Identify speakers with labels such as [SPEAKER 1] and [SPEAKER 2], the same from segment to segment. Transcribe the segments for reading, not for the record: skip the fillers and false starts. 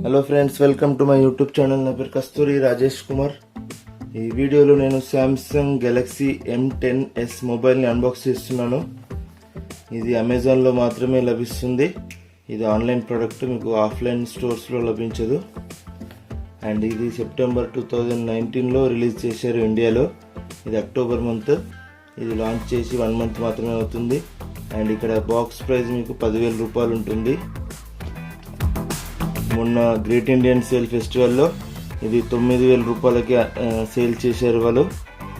[SPEAKER 1] Hello friends, welcome to my YouTube channel. నా పేరు కస్తూరి రాజేష్ కుమార్. ఈ వీడియోలో నేను శాంసంగ్ గెలాక్సీ M10s మొబైల్ని అన్బాక్స్ చేస్తున్నాను. ఇది అమెజాన్లో మాత్రమే లభిస్తుంది. ఇది ఆన్లైన్ ప్రోడక్ట్, మీకు ఆఫ్లైన్ స్టోర్స్లో లభించదు. అండ్ ఇది సెప్టెంబర్ 2019లో రిలీజ్ చేశారు ఇండియాలో. ఇది అక్టోబర్ మంత్. ఇది లాంచ్ చేసి 1 మంత్ మాత్రమే అవుతుంది. అండ్ ఇక్కడ బాక్స్ ప్రైస్ మీకు 10,000 రూపాయలు ఉంటుంది. మొన్న గ్రేట్ ఇండియన్ సేల్ ఫెస్టివల్లో ఇది 9,000 రూపాయలకి సేల్ చేశారు వాళ్ళు.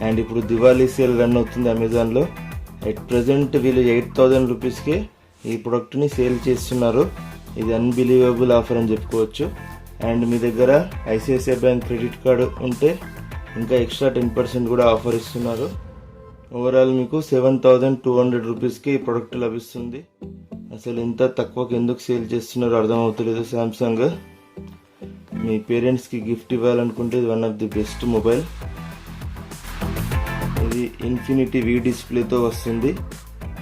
[SPEAKER 1] అండ్ ఇప్పుడు దివాళీ సేల్ రన్ అవుతుంది అమెజాన్లో. ఎట్ ప్రజెంట్ వీళ్ళు 8,000 రూపీస్కి ఈ ప్రోడక్ట్ని సేల్ చేస్తున్నారు. ఇది అన్బిలీవబుల్ ఆఫర్ అని చెప్పుకోవచ్చు. అండ్ మీ దగ్గర ఐసిఐసిఐ బ్యాంక్ క్రెడిట్ కార్డు ఉంటే ఇంకా ఎక్స్ట్రా 10% కూడా ఆఫర్ ఇస్తున్నారు. ఓవరాల్ మీకు 7,200 రూపీస్కి ఈ ప్రోడక్ట్ లభిస్తుంది. అసలు ఇంత తక్కువకి ఎందుకు సేల్ చేస్తున్నారో అర్థమవుతలేదు శాంసంగ్. మీ పేరెంట్స్కి గిఫ్ట్ ఇవ్వాలనుకుంటే ఇది one of the best mobile. ఇది ఇన్ఫినిటీ వి డిస్ప్లేతో వస్తుంది.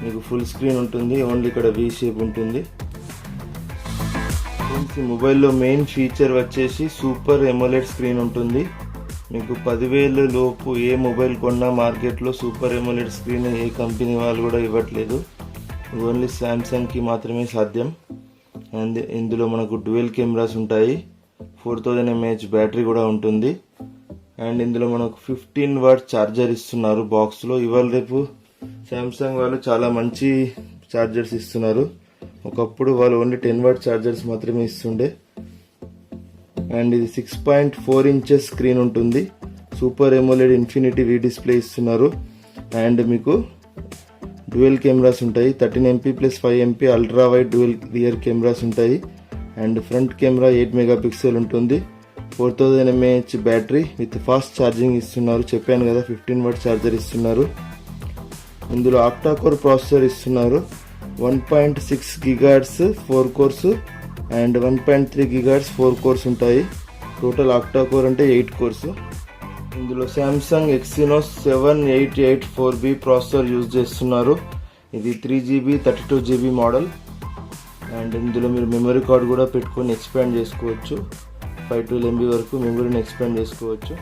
[SPEAKER 1] మీకు ఫుల్ స్క్రీన్ ఉంటుంది, ఓన్లీ ఇక్కడ వి షేప్ ఉంటుంది. ఈ మొబైల్లో మెయిన్ ఫీచర్ వచ్చేసి సూపర్ AMOLED స్క్రీన్ ఉంటుంది. మీకు 10,000 లోపు ఏ మొబైల్ కొన్నా మార్కెట్లో సూపర్ AMOLED స్క్రీన్ ఏ కంపెనీ వాళ్ళు కూడా ఇవ్వట్లేదు. ఓన్లీ శాంసంగ్కి మాత్రమే సాధ్యం. అండ్ ఇందులో మనకు డ్యూయల్ కెమెరాస్ ఉంటాయి. 4000 mAh బ్యాటరీ కూడా ఉంటుంది. అండ్ ఇందులో మనకు 15 వాట్ ఛార్జర్ ఇస్తున్నారు బాక్స్లో. ఇవాళ రేపు శాంసంగ్ వాళ్ళు చాలా మంచి ఛార్జర్స్ ఇస్తున్నారు. ఒకప్పుడు వాళ్ళు ఓన్లీ 10 వాట్ ఛార్జర్స్ మాత్రమే ఇస్తుండే. అండ్ ఇది 6.4 ఇంచెస్ స్క్రీన్ ఉంటుంది. సూపర్ AMOLED ఇన్ఫినిటీ వి డిస్ప్లే ఇస్తున్నారు. అండ్ మీకు డ్యూయల్ కెమెరాస్ ఉంటాయి. 13 MP + 5 MP ultra wide dual rear cameras ఉంటాయి. అండ్ ఫ్రంట్ కెమెరా 8 మెగాపిక్సెల్ ఉంటుంది. 4000 mAh battery with fast charging ఇస్తున్నారు. చెప్పాను కదా, 15 వాట్ ఛార్జర్ ఇస్తున్నారు. ఇందులో ఆక్టా కోర్ ప్రాసెసర్ ఇస్తున్నారు. 1.6 GHz 4 course and 1.3 GHz 4 course ఉంటాయి. టోటల్ ఆక్టా కోర్ అంటే 8 కోర్స్. ఇందులో Samsung Exynos 7884B processor use చేస్తున్నారు. ఇది 3GB 32GB మోడల్. అండ్ ఇందులో మీరు మెమరీ కార్డ్ కూడా పెట్టుకొని ఎక్స్పాండ్ చేసుకోవచ్చు. 512 MB వరకు మెమరీని ఎక్స్పాండ్ చేసుకోవచ్చు.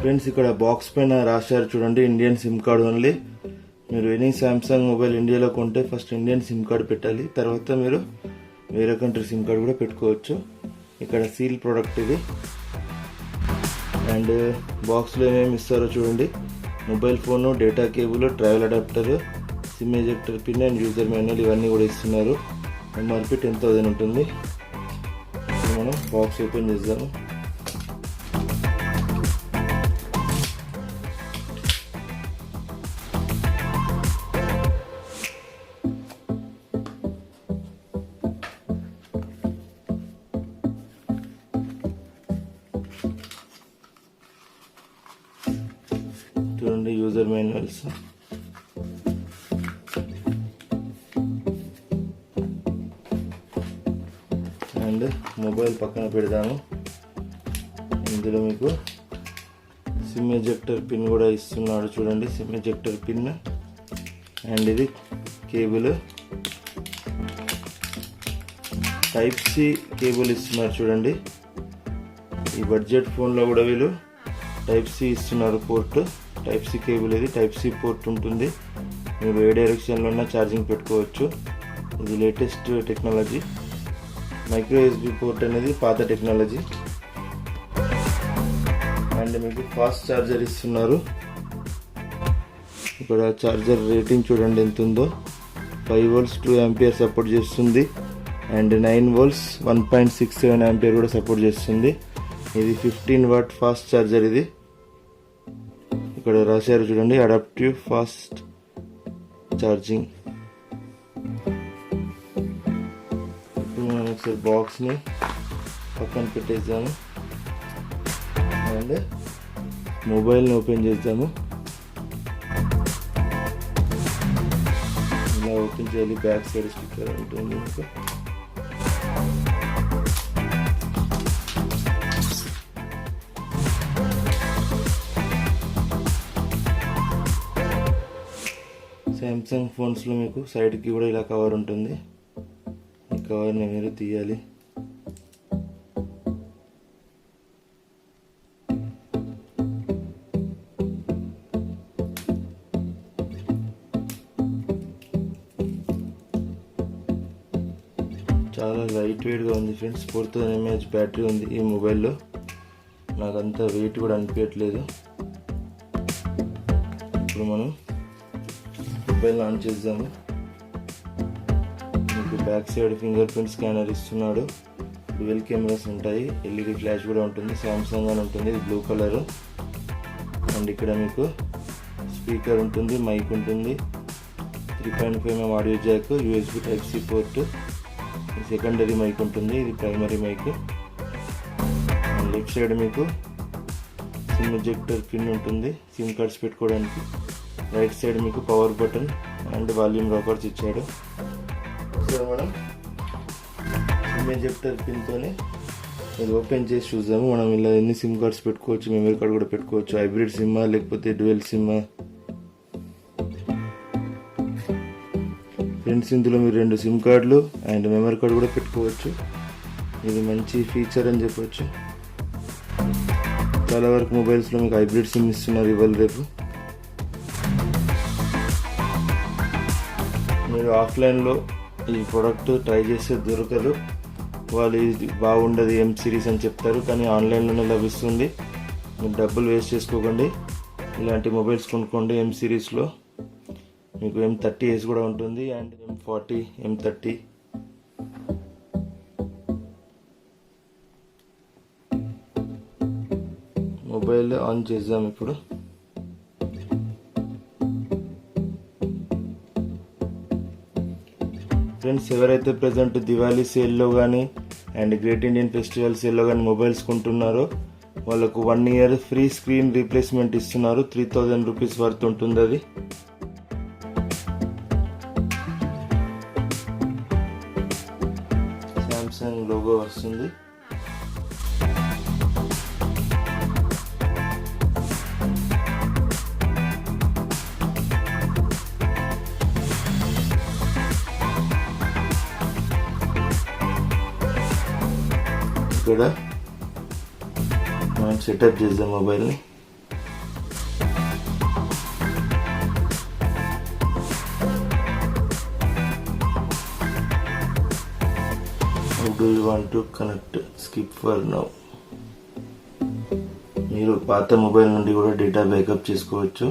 [SPEAKER 1] ఫ్రెండ్స్, ఇక్కడ బాక్స్ పైన రాశారు చూడండి, ఇండియన్ సిమ్ కార్డ్ ఓన్లీ. మీరు ఎనీ శాంసంగ్ మొబైల్ ఇండియాలో కొంటే ఫస్ట్ ఇండియన్ సిమ్ కార్డ్ పెట్టాలి. తర్వాత మీరు వేరే కంట్రీ సిమ్ కార్డ్ కూడా పెట్టుకోవచ్చు. ఇక్కడ సీల్ ప్రోడక్ట్ ఇది. అండ్ బాక్స్లో ఏమేమి ఇస్తారో చూడండి. Mobile phone, data cable, travel adapter, SIM ejector pin and user manual ఇవన్నీ కూడా ఇస్తున్నారు. MRP 10,000 ఉంటుంది. మనం బాక్స్ ఓపెన్ చేద్దాము. చూడండి యూజర్ మాన్యువల్స్. అండ్ మొబైల్ పక్కన పెడదాము. ఇందులో మీకు సిమ్ ఎజెక్టర్ పిన్ కూడా ఇస్తున్నాడు చూడండి, సిమ్ ఎజెక్టర్ పిన్. అండ్ ఇది కేబుల్, Type-C కేబుల్ ఇస్తున్నారు చూడండి. ఈ బడ్జెట్ ఫోన్లో కూడా వీళ్ళు Type-C ఇస్తున్నారు పోర్ట్. Type-C కేబుల్ ఇది, Type-C పోర్ట్ ఉంటుంది. మీరు ఏ డైరెక్షన్లో ఉన్నా ఛార్జింగ్ పెట్టుకోవచ్చు. ఇది latest technology. Micro USB port అనేది పాత టెక్నాలజీ. అండ్ మీకు ఫాస్ట్ ఛార్జర్ ఇస్తున్నారు. ఇక్కడ ఛార్జర్ రేటింగ్ చూడండి ఎంత ఉందో. 5 volts 2 ampere సపోర్ట్ చేస్తుంది. అండ్ 9 volts 1.67 ampere కూడా సపోర్ట్ చేస్తుంది. ఇది 15 వాట్ ఫాస్ట్ ఛార్జర్. ఇది ఇక్కడ రాశారు చూడండి, అడాప్టివ్ ఫాస్ట్ ఛార్జింగ్. ఇప్పుడు మనం ఒకసారి బాక్స్ని పక్కన పెట్టేద్దాము. అండ్ మొబైల్ని ఓపెన్ చేద్దాము. ఇలా ఓపెన్ చేయాలి. బ్యాక్ సైడ్ స్టిక్కర్ ఉంటుంది. ఇంకా శాంసంగ్ ఫోన్స్లో మీకు సైడ్కి కూడా ఇలా కవర్ ఉంటుంది. ఈ కవర్ని మీరు తీయాలి. చాలా లైట్ వెయిట్గా ఉంది ఫ్రెండ్స్. 4000 mAh బ్యాటరీ ఉంది ఈ మొబైల్లో. నాకంతా వెయిట్ కూడా అనిపించట్లేదు. ఇప్పుడు మనం మొబైల్ ఆన్ చేద్దాము. మీకు back side finger print scanner ఇస్తున్నాడు. డ్యూయల్ కెమెరాస్ ఉంటాయి. ఎల్ఈడి ఫ్లాష్ కూడా ఉంటుంది. సామ్సంగ్ అని ఉంటుంది. ఇది బ్లూ కలర్. అండ్ ఇక్కడ మీకు స్పీకర్ ఉంటుంది, మైక్ ఉంటుంది, 3.5mm audio jack, USB type C port, secondary mic ఉంటుంది, ఇది primary mic. And left side మీకు సిమ్ ఎజెక్టర్ పిన్ ఉంటుంది, సిమ్ కార్డ్స్ పెట్టుకోవడానికి. రైట్ సైడ్ మీకు power button and volume rockers ఇచ్చాడు. సో మనం సిమ్ ఎజెక్టర్ పిన్తోనే ఇది ఓపెన్ చేసి చూద్దాము. మనం ఇలా ఎన్ని సిమ్ కార్డ్స్ పెట్టుకోవచ్చు, మెమరీ కార్డ్ కూడా పెట్టుకోవచ్చు. హైబ్రిడ్ సిమ్మా లేకపోతే డ్యూయల్ సిమ్మా. ఫ్రెండ్స్, ఇందులో మీరు 2 సిమ్ కార్డులు అండ్ మెమరీ కార్డ్ కూడా పెట్టుకోవచ్చు. ఇది మంచి ఫీచర్ అని చెప్పవచ్చు. చాలా వరకు మొబైల్స్లో మీకు హైబ్రిడ్ సిమ్ ఇస్తున్నారు ఇవాళ రేపు. మీరు ఆఫ్లైన్లో ఈ ప్రోడక్ట్ ట్రై చేస్తే దొరకదు. వాళ్ళు ఇది బాగుండదు M సిరీస్ అని చెప్తారు, కానీ ఆన్లైన్లోనే లభిస్తుంది. మీరు డబ్బులు వేస్ట్ చేసుకోకండి, ఇలాంటి మొబైల్స్ కొనుక్కోండి. M సిరీస్లో మీకు M30s కూడా ఉంటుంది and M40, M30. Mobile on చేద్దాం ఇప్పుడు. ఫ్రెండ్స్, ఎవరైతే ప్రజెంట్ దివాళీ సేల్లో కానీ అండ్ గ్రేట్ ఇండియన్ ఫెస్టివల్ సేల్లో కానీ మొబైల్స్ కొంటున్నారో వాళ్ళకు 1 year ఫ్రీ స్క్రీన్ రీప్లేస్మెంట్ ఇస్తున్నారు. 3000 రూపీస్ వర్త్ ఉంటుంది. అది సామ్సంగ్ లోగో వస్తుంది. ఇక్కడ మనం సెటప్ చేద్దాం మొబైల్ని. How do you want to connect? Skip for now. మీరు పాత మొబైల్ నుండి కూడా డేటా బ్యాకప్ చేసుకోవచ్చు.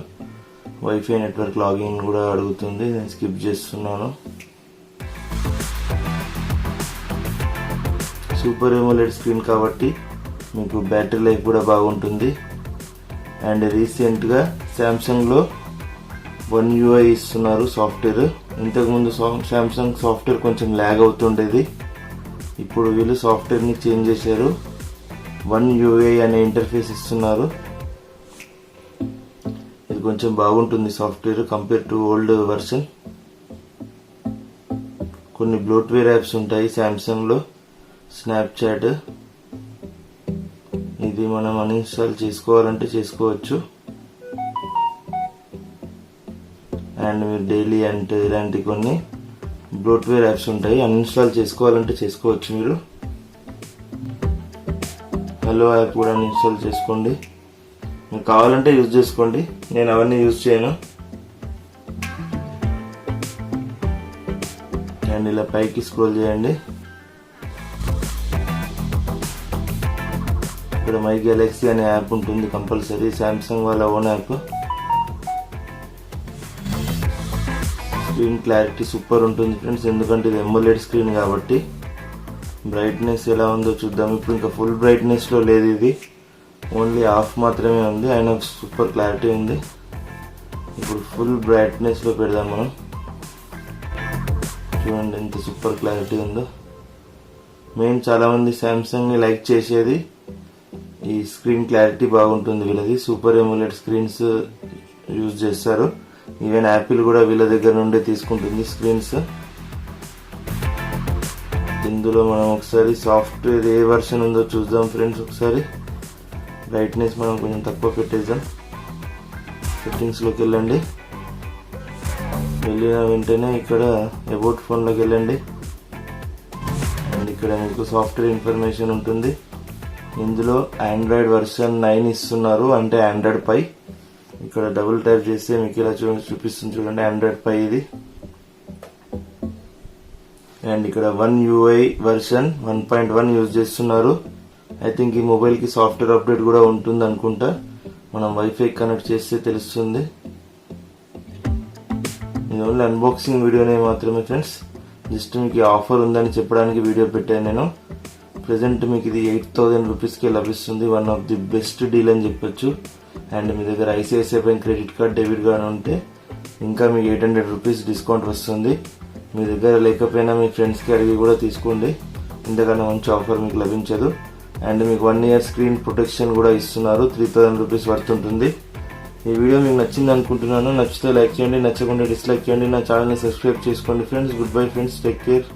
[SPEAKER 1] వైఫై నెట్వర్క్ లాగిన్ కూడా అడుగుతుంది. నేను స్కిప్ చేస్తున్నాను. సూపర్ AMOLED స్క్రీన్ కాబట్టి మీకు బ్యాటరీ లైఫ్ కూడా బాగుంటుంది. అండ్ రీసెంట్గా సామ్సంగ్లో One UI ఇస్తున్నారు సాఫ్ట్వేర్. ఇంతకుముందు సామ్సంగ్ సాఫ్ట్వేర్ కొంచెం ల్యాగ్ అవుతుండేది. ఇప్పుడు వీళ్ళు సాఫ్ట్వేర్ని చేంజ్ చేశారు. One UI అనే ఇంటర్ఫేస్ ఇస్తున్నారు. ఇది కొంచెం బాగుంటుంది software compare to old version. కొన్ని బ్లోట్వేర్ యాప్స్ ఉంటాయి సామ్సంగ్లో. స్నాప్చాట్, ఇది మనం అన్ఇన్స్టాల్ చేసుకోవాలంటే చేసుకోవచ్చు. అండ్ మీరు డైలీ అంటే ఇలాంటి కొన్ని బ్లోట్వేర్ యాప్స్ ఉంటాయి, అన్ఇన్స్టాల్ చేసుకోవాలంటే చేసుకోవచ్చు. మీరు హలో యాప్ కూడా అన్ఇన్స్టాల్ చేసుకోండి. మీకు కావాలంటే యూజ్ చేసుకోండి, నేను అవన్నీ యూజ్ చేయను. అండ్ ఇలా పైకి స్క్రోల్ చేయండి. ఇక్కడ మై గెలాక్సీ అనే యాప్ ఉంటుంది కంపల్సరీ, సామ్సంగ్ వాళ్ళ own app. Screen clarity super ఉంటుంది ఫ్రెండ్స్, ఎందుకంటే ఇది AMOLED స్క్రీన్ కాబట్టి. బ్రైట్నెస్ ఎలా ఉందో చూద్దాం. ఇప్పుడు ఇంకా ఫుల్ బ్రైట్నెస్లో లేదు, ఇది ఓన్లీ హాఫ్ మాత్రమే ఉంది. అయినా సూపర్ క్లారిటీ ఉంది. ఇప్పుడు ఫుల్ బ్రైట్నెస్లో పెడదాం మనం. చూడండి ఎంత సూపర్ క్లారిటీ ఉందో. మెయిన్ చాలామంది సామ్సంగ్ని లైక్ చేసేది ఈ స్క్రీన్ క్లారిటీ బాగుంటుంది వీళ్ళది. సూపర్ AMOLED స్క్రీన్స్ యూజ్ చేస్తారు. ఈవెన్ యాపిల్ కూడా వీళ్ళ దగ్గర నుండి తీసుకుంటుంది స్క్రీన్స్. ఇందులో మనం ఒకసారి సాఫ్ట్వేర్ ఏ వర్షన్ ఉందో చూద్దాం ఫ్రెండ్స్. ఒకసారి బ్రైట్నెస్ మనం కొంచెం తక్కువ పెట్టేద్దాం. సెట్టింగ్స్లోకి వెళ్ళండి. వెళ్ళిన వెంటనే ఇక్కడ అబౌట్ ఫోన్లోకి వెళ్ళండి. అండ్ ఇక్కడ మీకు సాఫ్ట్వేర్ ఇన్ఫర్మేషన్ ఉంటుంది. ఇందులో ఆండ్రాయిడ్ వర్షన్ 9 ఇస్తున్నారు, అంటే ఆండ్రాయిడ్ పై. ఇక్కడ డబుల్ టైప్ చేస్తే మీకు ఇలా చూపిస్తుంది చూడండి, ఆండ్రాయిడ్ పై. ఇది అండ్ ఇక్కడ 1 UI వర్షన్ 1.1 యూజ్ చేస్తున్నారు. ఐ థింక్ ఈ మొబైల్ కి సాఫ్ట్వేర్ అప్డేట్ కూడా ఉంటుంది అనుకుంటా. మనం వైఫై కనెక్ట్ చేస్తే తెలుస్తుంది. ఇది ఓన్లీ అన్బాక్సింగ్ వీడియోనే మాత్రమే ఫ్రెండ్స్. జస్ట్ మీకు ఆఫర్ ఉందని చెప్పడానికి వీడియో పెట్టాను నేను. ప్రెసెంట్ మీకు ఇది 8,000 రూపీస్కి లభిస్తుంది. One of the best deal అని చెప్పొచ్చు. అండ్ మీ దగ్గర ICICI bank credit card, debit card ఉంటే ఇంకా మీకు 800 రూపీస్ డిస్కౌంట్ వస్తుంది. మీ దగ్గర లేకపోయినా మీ ఫ్రెండ్స్కి అడిగి కూడా తీసుకోండి. ఇంతకన్నా మంచి ఆఫర్ మీకు లభించదు. అండ్ మీకు 1 year స్క్రీన్ ప్రొటెక్షన్ కూడా ఇస్తున్నారు. 3,000 రూపీస్ వర్త్ ఉంటుంది. ఈ వీడియో మీకు నచ్చింది అనుకుంటున్నాను. నచ్చితే లైక్ చేయండి, నచ్చకుండా డిస్లైక్ చేయండి. నా ఛానల్ని సబ్స్క్రైబ్ చేసుకోండి friends. Good bye friends, take care.